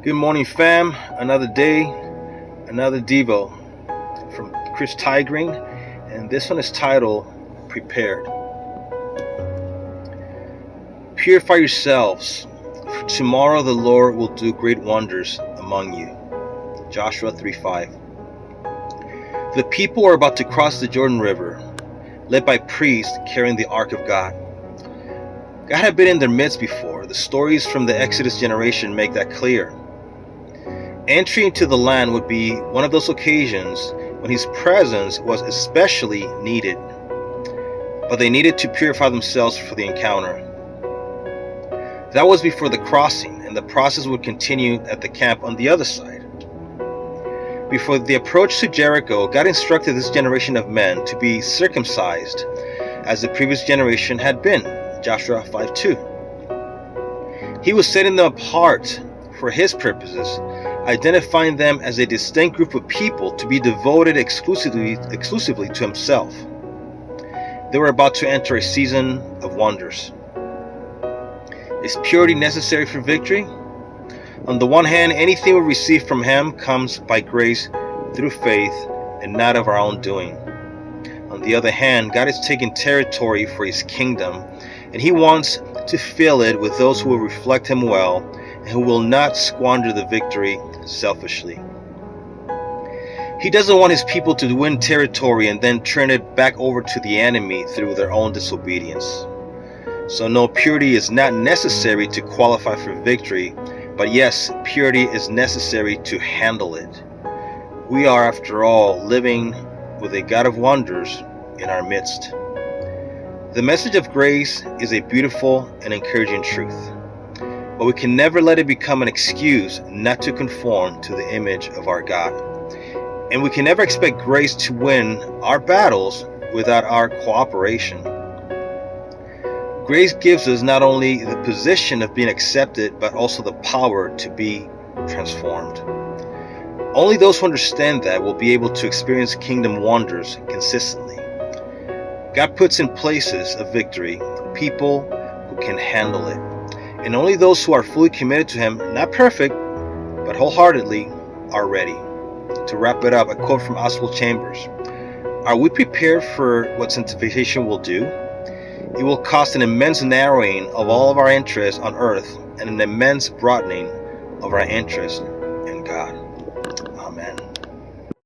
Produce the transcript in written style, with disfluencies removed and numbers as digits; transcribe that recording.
Good morning, fam. Another day, another Devo from Chris Green, and this one is titled Prepared. Purify yourselves, for tomorrow the Lord will do great wonders among you. Joshua 3:5. The people were about to cross the Jordan River, led by priests carrying the Ark of God. God had been in their midst before. The stories from the Exodus generation make that clear. Entry into the land would be one of those occasions when His presence was especially needed, but they needed to purify themselves for the encounter. That was before the crossing, and the process would continue at the camp on the other side. Before the approach to Jericho, God instructed this generation of men to be circumcised as the previous generation had been, Joshua 5:2. He was setting them apart for His purposes, identifying them as a distinct group of people to be devoted exclusively to Himself. They were about to enter a season of wonders. Is purity necessary for victory? On the one hand, anything we receive from Him comes by grace through faith and not of our own doing. On the other hand, God is taking territory for His kingdom, and He wants to fill it with those who will reflect Him well and who will not squander the victory selfishly. He doesn't want His people to win territory and then turn it back over to the enemy through their own disobedience. So no, purity is not necessary to qualify for victory, but yes, purity is necessary to handle it. We are, after all, living with a God of wonders in our midst. The message of grace is a beautiful and encouraging truth, but we can never let it become an excuse not to conform to the image of our God. And we can never expect grace to win our battles without our cooperation. Grace gives us not only the position of being accepted, but also the power to be transformed. Only those who understand that will be able to experience kingdom wonders consistently. God puts in places of victory people who can handle it. And only those who are fully committed to Him, not perfect, but wholeheartedly, are ready. To wrap it up, a quote from Oswald Chambers. Are we prepared for what sanctification will do? It will cost an immense narrowing of all of our interests on earth and an immense broadening of our interest in God.